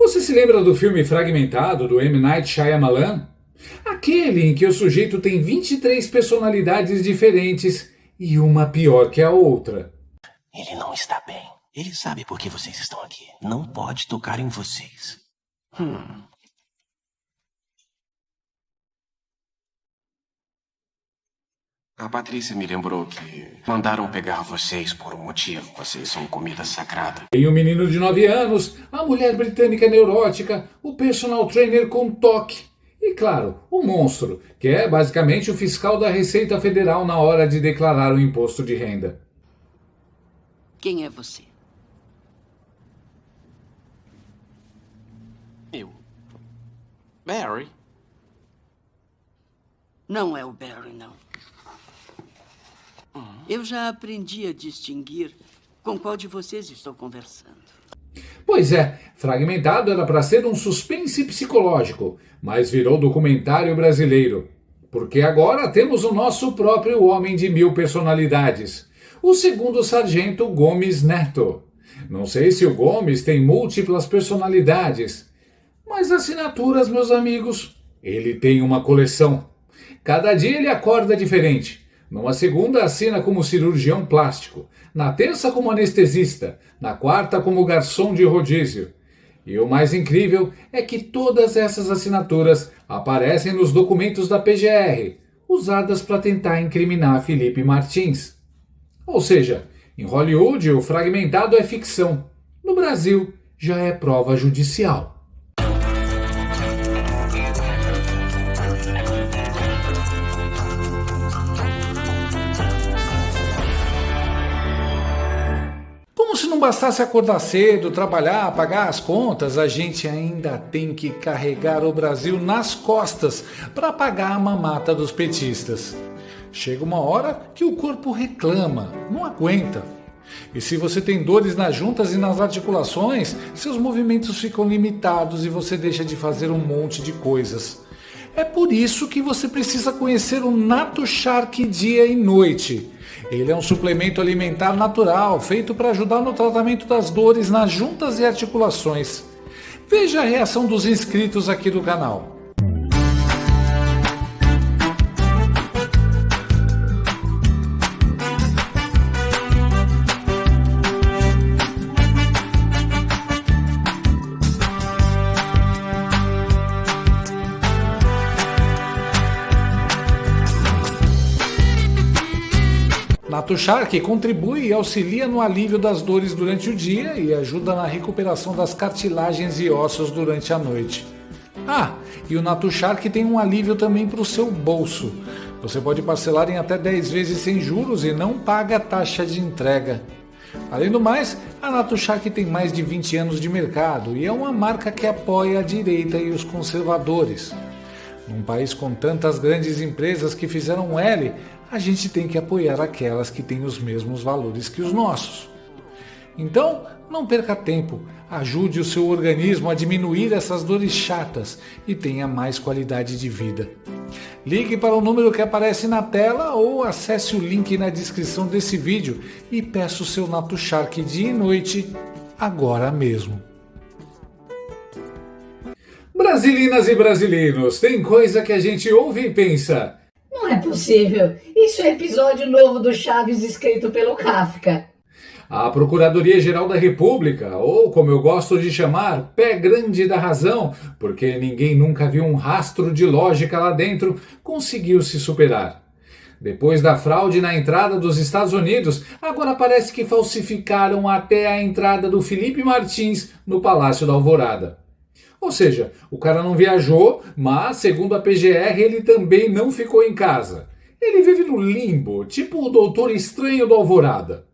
Você se lembra do filme Fragmentado, do M. Night Shyamalan? Aquele em que o sujeito tem 23 personalidades diferentes e uma pior que a outra. Ele não está bem. Ele sabe por que vocês estão aqui. Não pode tocar em vocês. A Patrícia me lembrou que mandaram pegar vocês por um motivo. Vocês são comida sagrada. Tem um menino de 9 anos, a mulher britânica neurótica, o personal trainer com toque. E claro, o monstro, que é basicamente o fiscal da Receita Federal na hora de declarar o imposto de renda. Quem é você? Eu. Barry. Não é o Barry, não. Eu já aprendi a distinguir com qual de vocês estou conversando. Pois é, Fragmentado era para ser um suspense psicológico, mas virou documentário brasileiro. Porque agora temos o nosso próprio homem de 1000 personalidades, o segundo sargento Gomes Neto. Não sei se o Gomes tem múltiplas personalidades, mas assinaturas, meus amigos, ele tem uma coleção. Cada dia ele acorda diferente. Numa segunda assina como cirurgião plástico, na terça como anestesista, na quarta como garçom de rodízio. E o mais incrível é que todas essas assinaturas aparecem nos documentos da PGR, usadas para tentar incriminar Felipe Martins. Ou seja, em Hollywood o Fragmentado é ficção, no Brasil já é prova judicial. Como se não bastasse acordar cedo, trabalhar, pagar as contas, a gente ainda tem que carregar o Brasil nas costas para pagar a mamata dos petistas. Chega uma hora que o corpo reclama, não aguenta. E se você tem dores nas juntas e nas articulações, seus movimentos ficam limitados e você deixa de fazer um monte de coisas. É por isso que você precisa conhecer o Nato Shark dia e noite. Ele é um suplemento alimentar natural, feito para ajudar no tratamento das dores nas juntas e articulações. Veja a reação dos inscritos aqui do canal. Nato Shark contribui e auxilia no alívio das dores durante o dia e ajuda na recuperação das cartilagens e ossos durante a noite. Ah, e o Nato Shark tem um alívio também para o seu bolso. Você pode parcelar em até 10 vezes sem juros e não paga taxa de entrega. Além do mais, a Nato Shark tem mais de 20 anos de mercado e é uma marca que apoia a direita e os conservadores. Num país com tantas grandes empresas que fizeram L, a gente tem que apoiar aquelas que têm os mesmos valores que os nossos. Então, não perca tempo, ajude o seu organismo a diminuir essas dores chatas e tenha mais qualidade de vida. Ligue para o número que aparece na tela ou acesse o link na descrição desse vídeo e peça o seu Nato Shark dia e noite, agora mesmo. Brasilinas e brasileiros, tem coisa que a gente ouve e pensa: não é possível. Isso é episódio novo do Chaves escrito pelo Kafka. A Procuradoria-Geral da República, ou como eu gosto de chamar, pé grande da razão, porque ninguém nunca viu um rastro de lógica lá dentro, conseguiu se superar. Depois da fraude na entrada dos Estados Unidos, agora parece que falsificaram até a entrada do Felipe Martins no Palácio da Alvorada. Ou seja, o cara não viajou, mas, segundo a PGR, ele também não ficou em casa. Ele vive no limbo, tipo o Doutor Estranho do Alvorada.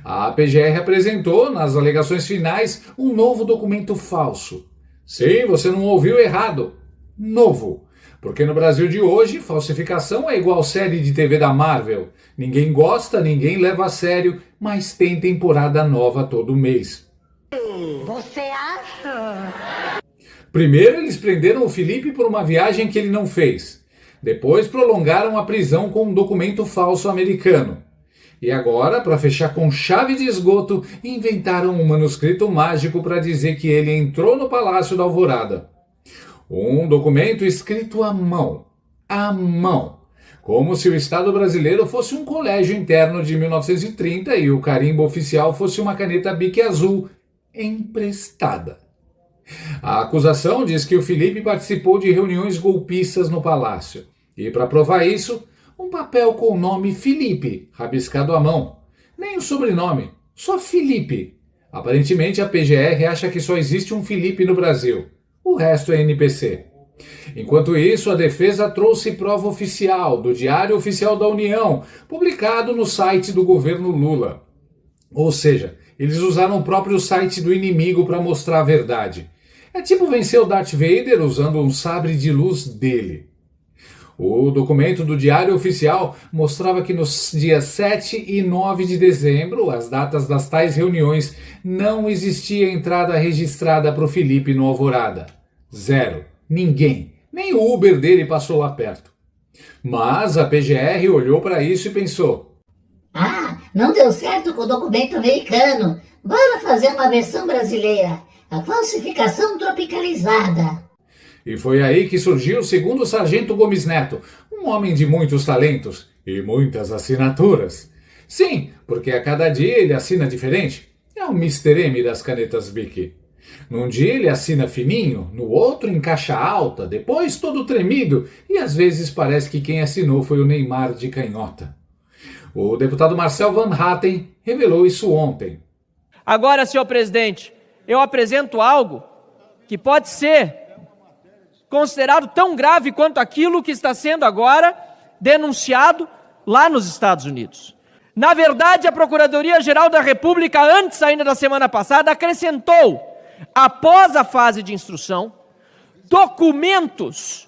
A PGR apresentou, nas alegações finais, um novo documento falso. Sim, você não ouviu errado. Novo. Porque no Brasil de hoje, falsificação é igual série de TV da Marvel. Ninguém gosta, ninguém leva a sério, mas tem temporada nova todo mês. Você acha? Primeiro eles prenderam o Felipe por uma viagem que ele não fez. Depois prolongaram a prisão com um documento falso americano. E agora, para fechar com chave de esgoto, inventaram um manuscrito mágico para dizer que ele entrou no Palácio da Alvorada. Um documento escrito à mão, como se o Estado brasileiro fosse um colégio interno de 1930 e o carimbo oficial fosse uma caneta Bic azul emprestada. A acusação diz que o Felipe participou de reuniões golpistas no palácio. E para provar isso, um papel com o nome Felipe, rabiscado à mão. Nem o sobrenome, só Felipe. Aparentemente a PGR acha que só existe um Felipe no Brasil. O resto é NPC. Enquanto isso, a defesa trouxe prova oficial do Diário Oficial da União, publicado no site do governo Lula. Ou seja, eles usaram o próprio site do inimigo para mostrar a verdade. É tipo vencer o Darth Vader usando um sabre de luz dele. O documento do Diário Oficial mostrava que nos dias 7 e 9 de dezembro, as datas das tais reuniões, não existia entrada registrada para o Felipe no Alvorada. 0. Ninguém. Nem o Uber dele passou lá perto. Mas a PGR olhou para isso e pensou: Ah, não deu certo com o documento americano. Bora fazer uma versão brasileira. A falsificação tropicalizada. E foi aí que surgiu o segundo Sargento Gomes Neto, um homem de muitos talentos e muitas assinaturas. Sim, porque a cada dia ele assina diferente. É o Mr. M das canetas Bic. Num dia ele assina fininho, no outro em caixa alta, depois todo tremido, e às vezes parece que quem assinou foi o Neymar de canhota. O deputado Marcel Van Hatten revelou isso ontem. Agora, senhor presidente, eu apresento algo que pode ser considerado tão grave quanto aquilo que está sendo agora denunciado lá nos Estados Unidos. Na verdade, a Procuradoria-Geral da República, antes ainda da semana passada, acrescentou, após a fase de instrução, documentos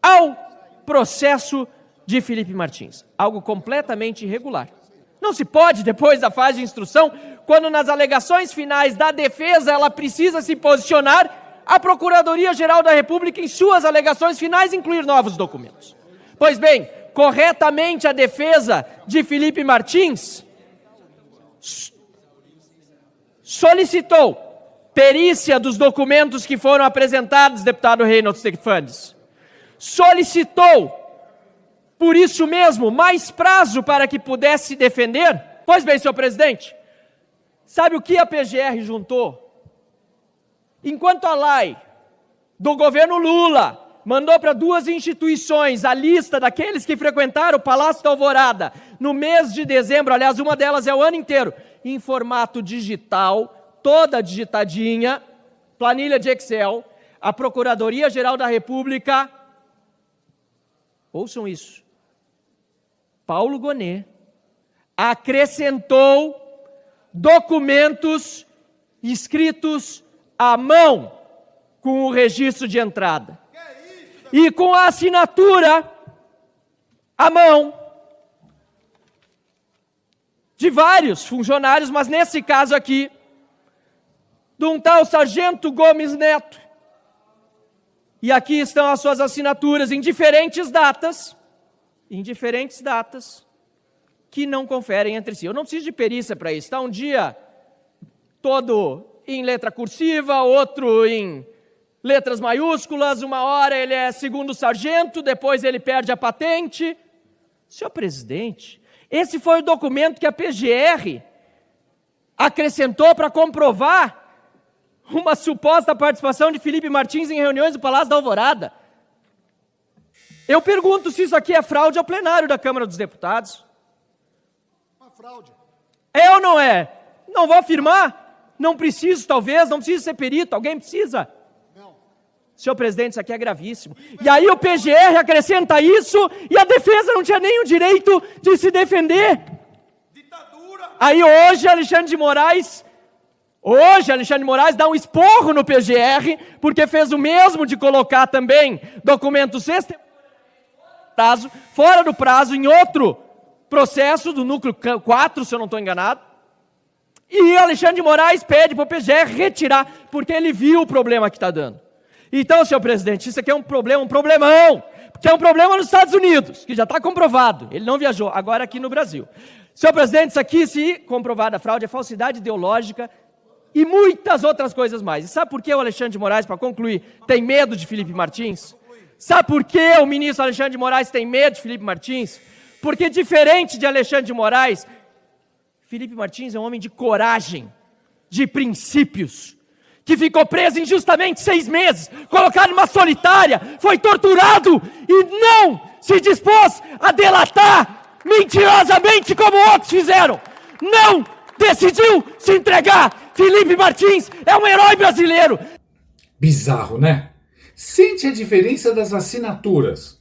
ao processo de Felipe Martins. Algo completamente irregular. Não se pode, depois da fase de instrução, quando nas alegações finais da defesa ela precisa se posicionar, a Procuradoria-Geral da República, em suas alegações finais, incluir novos documentos. Pois bem, corretamente a defesa de Felipe Martins solicitou perícia dos documentos que foram apresentados, deputado Reynolds Stefanes. Solicitou, por isso mesmo, mais prazo para que pudesse defender. Pois bem, senhor presidente, sabe o que a PGR juntou? Enquanto a lei do governo Lula mandou para duas instituições a lista daqueles que frequentaram o Palácio da Alvorada no mês de dezembro, aliás, uma delas é o ano inteiro, em formato digital, toda digitadinha, planilha de Excel, a Procuradoria-Geral da República, ouçam isso, Paulo Gonet, acrescentou documentos escritos à mão com o registro de entrada. E com a assinatura à mão de vários funcionários, mas nesse caso aqui, de um tal Sargento Gomes Neto. E aqui estão as suas assinaturas em diferentes datas, que não conferem entre si. Eu não preciso de perícia para isso, está um dia todo em letra cursiva, outro em letras maiúsculas, uma hora ele é segundo sargento, depois ele perde a patente. Senhor presidente, esse foi o documento que a PGR acrescentou para comprovar uma suposta participação de Felipe Martins em reuniões do Palácio da Alvorada. Eu pergunto se isso aqui é fraude ao plenário da Câmara dos Deputados. Uma fraude. É ou não é? Não vou afirmar. Não preciso, talvez, não preciso ser perito. Alguém precisa? Não. Senhor presidente, isso aqui é gravíssimo. E aí o PGR acrescenta isso e a defesa não tinha nem o direito de se defender. Ditadura. Aí hoje Alexandre de Moraes dá um esporro no PGR, porque fez o mesmo de colocar também documentos fora do prazo, em outro processo do núcleo 4, se eu não estou enganado. E Alexandre de Moraes pede para o PGR retirar, porque ele viu o problema que está dando. Então, senhor presidente, isso aqui é um problemão, porque é um problema nos Estados Unidos, que já está comprovado, ele não viajou, agora aqui no Brasil. Senhor presidente, isso aqui, se comprovada a fraude, é falsidade ideológica e muitas outras coisas mais. E sabe por que o Alexandre de Moraes, para concluir, tem medo de Felipe Martins? Sabe por que o ministro Alexandre de Moraes tem medo de Felipe Martins? Porque, diferente de Alexandre de Moraes, Felipe Martins é um homem de coragem, de princípios, que ficou preso injustamente 6 meses, colocado numa solitária, foi torturado e não se dispôs a delatar mentirosamente como outros fizeram. Não decidiu se entregar. Felipe Martins é um herói brasileiro. Bizarro, né? Sente a diferença das assinaturas.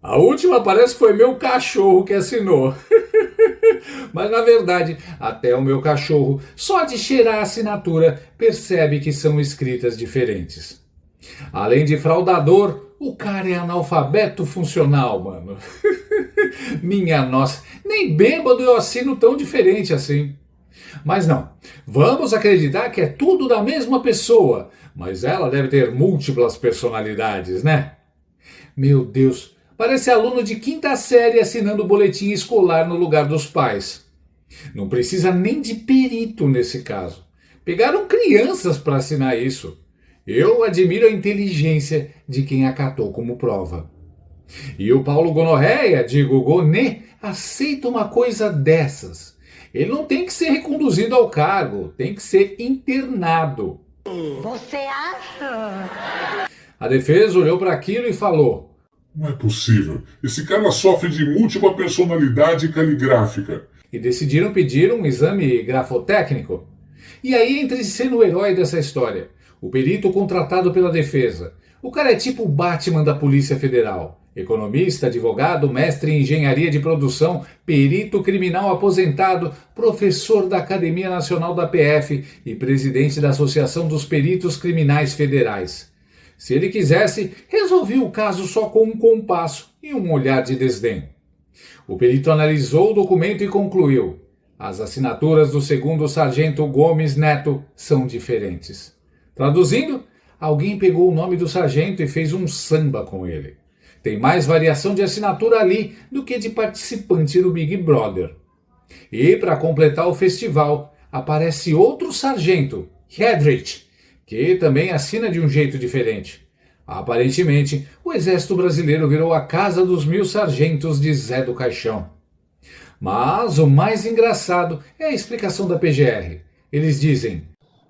A última parece que foi meu cachorro que assinou. Mas na verdade, até o meu cachorro, só de cheirar a assinatura, percebe que são escritas diferentes. Além de fraudador, o cara é analfabeto funcional, mano. Minha nossa, nem bêbado eu assino tão diferente assim. Mas não, vamos acreditar que é tudo da mesma pessoa, mas ela deve ter múltiplas personalidades, né? Meu Deus, parece aluno de 5ª série assinando boletim escolar no lugar dos pais. Não precisa nem de perito nesse caso. Pegaram crianças para assinar isso. Eu admiro a inteligência de quem acatou como prova. E o Paulo Gonorreia, digo Gonê, aceita uma coisa dessas. Ele não tem que ser reconduzido ao cargo, tem que ser internado. Você acha? A defesa olhou para aquilo e falou: não é possível. Esse cara sofre de múltipla personalidade caligráfica. E decidiram pedir um exame grafotécnico. E aí entra em cena o herói dessa história, o perito contratado pela defesa. O cara é tipo o Batman da Polícia Federal. Economista, advogado, mestre em engenharia de produção, perito criminal aposentado, professor da Academia Nacional da PF e presidente da Associação dos Peritos Criminais Federais. Se ele quisesse, resolvia o caso só com um compasso e um olhar de desdém. O perito analisou o documento e concluiu: as assinaturas do 2º sargento Gomes Neto são diferentes. Traduzindo, alguém pegou o nome do sargento e fez um samba com ele. Tem mais variação de assinatura ali do que de participante no Big Brother. E, para completar o festival, aparece outro sargento, Hedrich, que também assina de um jeito diferente. Aparentemente, o Exército Brasileiro virou a casa dos 1000 sargentos de Zé do Caixão. Mas o mais engraçado é a explicação da PGR. Eles dizem: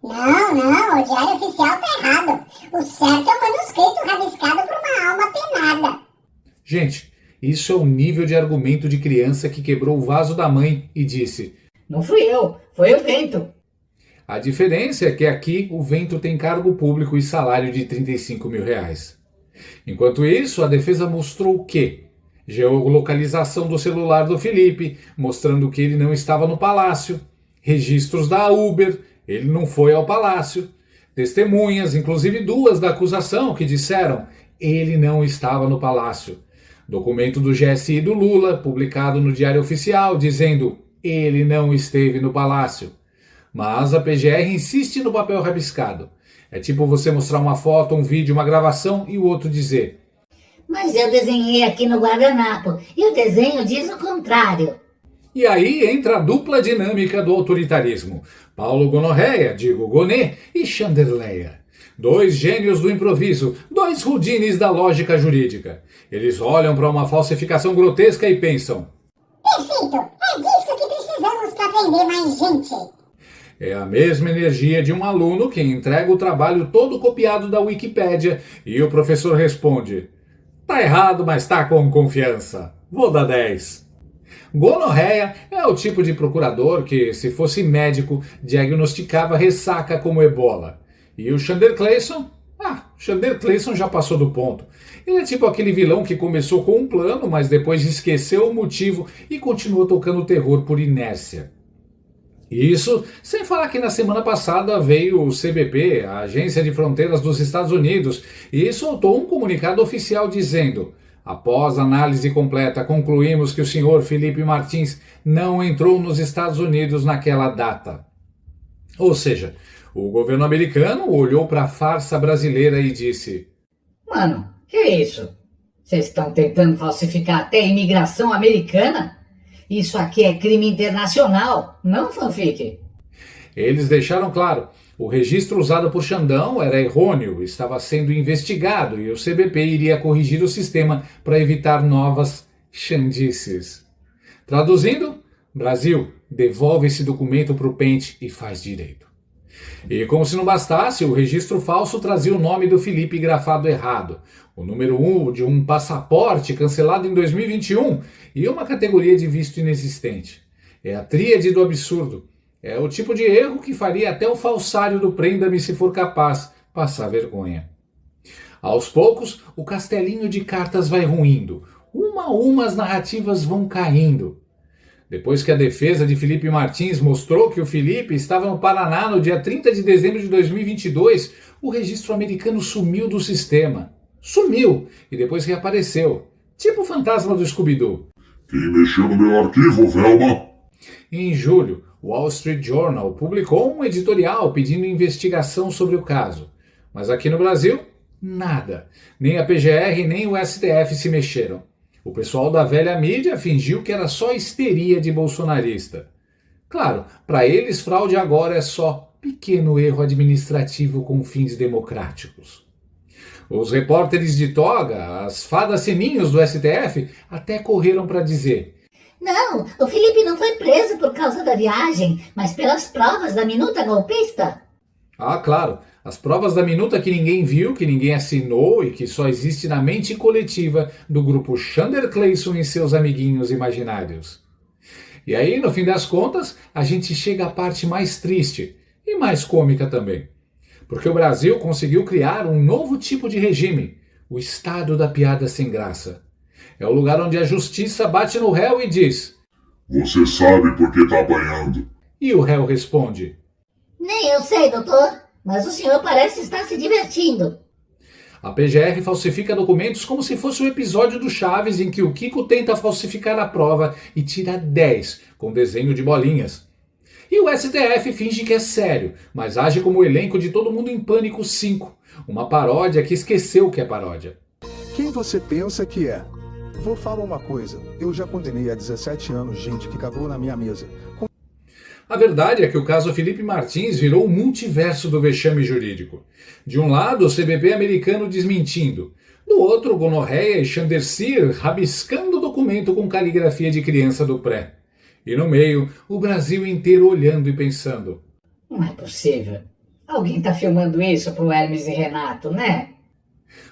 Não, o diário oficial tá errado. O certo é o manuscrito rabiscado por uma alma penada. Gente, isso é o nível de argumento de criança que quebrou o vaso da mãe e disse: Não fui eu, foi o vento. A diferença é que aqui o vento tem cargo público e salário de R$35 mil. Enquanto isso, a defesa mostrou o quê? Geolocalização do celular do Felipe, mostrando que ele não estava no palácio. Registros da Uber, ele não foi ao palácio. Testemunhas, inclusive 2 da acusação, que disseram: ele não estava no palácio. Documento do GSI do Lula, publicado no Diário Oficial, dizendo: ele não esteve no palácio. Mas a PGR insiste no papel rabiscado. É tipo você mostrar uma foto, um vídeo, uma gravação e o outro dizer: Mas eu desenhei aqui no guardanapo e o desenho diz o contrário. E aí entra a dupla dinâmica do autoritarismo. Paulo Gonorreia, digo Gonê, e Chanderleia. 2 gênios do improviso, 2 rudines da lógica jurídica. Eles olham para uma falsificação grotesca e pensam: Perfeito, é disso que precisamos para prender mais gente. É a mesma energia de um aluno que entrega o trabalho todo copiado da Wikipédia e o professor responde: tá errado, mas tá com confiança. Vou dar 10. Gonorreia é o tipo de procurador que, se fosse médico, diagnosticava ressaca como ebola. E o Xander Clayson? Xander Clayson já passou do ponto. Ele é tipo aquele vilão que começou com um plano, mas depois esqueceu o motivo e continuou tocando terror por inércia. Isso sem falar que na semana passada veio o CBP, a Agência de Fronteiras dos Estados Unidos, e soltou um comunicado oficial dizendo: após análise completa, concluímos que o senhor Felipe Martins não entrou nos Estados Unidos naquela data. Ou seja, O governo americano olhou para a farsa brasileira e disse: Mano, que é isso? Vocês estão tentando falsificar até a imigração americana? Isso aqui é crime internacional, não fanfic. Eles deixaram claro, o registro usado por Xandão era errôneo, estava sendo investigado e o CBP iria corrigir o sistema para evitar novas xandices. Traduzindo, Brasil, devolve esse documento para o pente e faz direito. E como se não bastasse, o registro falso trazia o nome do Felipe grafado errado, o número 1 de um passaporte cancelado em 2021 e uma categoria de visto inexistente. É a tríade do absurdo. É o tipo de erro que faria até o falsário do Prenda-me se for capaz passar vergonha. Aos poucos, o castelinho de cartas vai ruindo. Uma a uma as narrativas vão caindo. Depois que a defesa de Felipe Martins mostrou que o Felipe estava no Paraná no dia 30 de dezembro de 2022, o registro americano sumiu do sistema. Sumiu e depois reapareceu. Tipo o fantasma do Scooby-Doo. Quem mexeu no meu arquivo, Velma? Em julho, o Wall Street Journal publicou um editorial pedindo investigação sobre o caso. Mas aqui no Brasil, nada. Nem a PGR nem o STF se mexeram. O pessoal da velha mídia fingiu que era só histeria de bolsonarista. Claro, para eles fraude agora é só pequeno erro administrativo com fins democráticos. Os repórteres de toga, as fadas sininhos do STF, até correram para dizer: Não, o Felipe não foi preso por causa da viagem, mas pelas provas da minuta golpista. Ah, claro, as provas da minuta que ninguém viu, que ninguém assinou e que só existe na mente coletiva do grupo Xander Clayson e seus amiguinhos imaginários. E aí, no fim das contas, a gente chega à parte mais triste e mais cômica também. Porque o Brasil conseguiu criar um novo tipo de regime, o estado da piada sem graça. É o lugar onde a justiça bate no réu e diz: Você sabe por que tá apanhando. E o réu responde: Nem eu sei, doutor, mas o senhor parece estar se divertindo. A PGR falsifica documentos como se fosse o episódio do Chaves em que o Kiko tenta falsificar a prova e tira 10 com desenho de bolinhas. E o STF finge que é sério, mas age como o elenco de Todo Mundo em Pânico 5, uma paródia que esqueceu que é paródia. Quem você pensa que é? Vou falar uma coisa, eu já condenei há 17 anos gente que cagou na minha mesa. A verdade é que o caso Felipe Martins virou o multiverso do vexame jurídico. De um lado, o CBP americano desmentindo. Do outro, Gonorreia e Chandercir rabiscando o documento com caligrafia de criança do pré. E no meio, o Brasil inteiro olhando e pensando: Não é possível. Alguém tá filmando isso pro Hermes e Renato, né?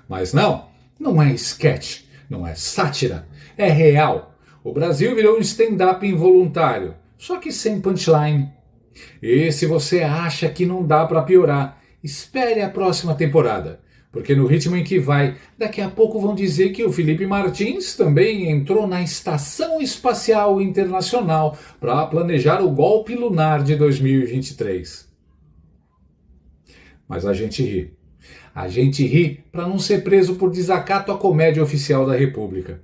Mas não é sketch, não é sátira, é real. O Brasil virou um stand-up involuntário, só que sem punchline. E se você acha que não dá para piorar, espere a próxima temporada. Porque no ritmo em que vai, daqui a pouco vão dizer que o Felipe Martins também entrou na Estação Espacial Internacional para planejar o golpe lunar de 2023. Mas a gente ri. A gente ri para não ser preso por desacato à comédia oficial da República.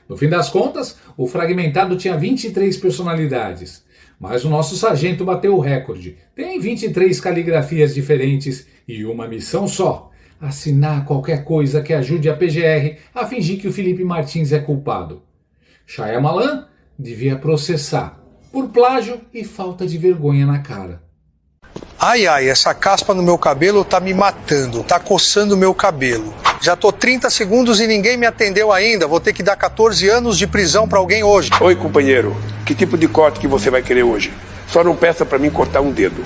No fim das contas, o fragmentado tinha 23 personalidades. Mas o nosso sargento bateu o recorde. Tem 23 caligrafias diferentes e uma missão só: assinar qualquer coisa que ajude a PGR a fingir que o Felipe Martins é culpado. Shyamalan devia processar por plágio e falta de vergonha na cara. Ai, essa caspa no meu cabelo tá me matando, tá coçando meu cabelo. Já tô 30 segundos e ninguém me atendeu ainda, vou ter que dar 14 anos de prisão pra alguém hoje. Oi, companheiro, que tipo de corte que você vai querer hoje? Só não peça pra mim cortar um dedo.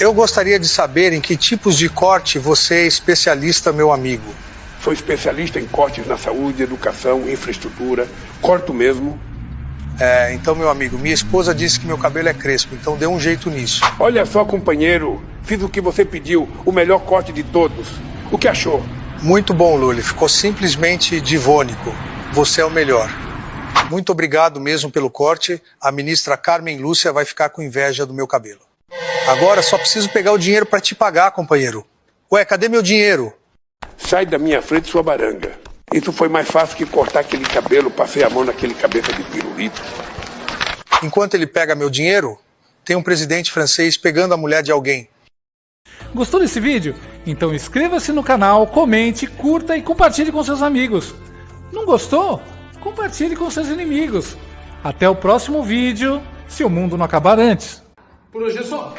Eu gostaria de saber em que tipos de corte você é especialista, meu amigo. Sou especialista em cortes na saúde, educação, infraestrutura, corto mesmo. Então, meu amigo, minha esposa disse que meu cabelo é crespo, então dê um jeito nisso. Olha só, companheiro, fiz o que você pediu, o melhor corte de todos. O que achou? Muito bom, Lully, ficou simplesmente divônico. Você é o melhor. Muito obrigado mesmo pelo corte. A ministra Carmen Lúcia vai ficar com inveja do meu cabelo. Agora só preciso pegar o dinheiro para te pagar, companheiro. Ué, cadê meu dinheiro? Sai da minha frente, sua baranga. Isso foi mais fácil que cortar aquele cabelo, passei a mão naquele cabeça de pirulito. Enquanto ele pega meu dinheiro, tem um presidente francês pegando a mulher de alguém. Gostou desse vídeo? Então inscreva-se no canal, comente, curta e compartilhe com seus amigos. Não gostou? Compartilhe com seus inimigos. Até o próximo vídeo, se o mundo não acabar antes. Por hoje é só.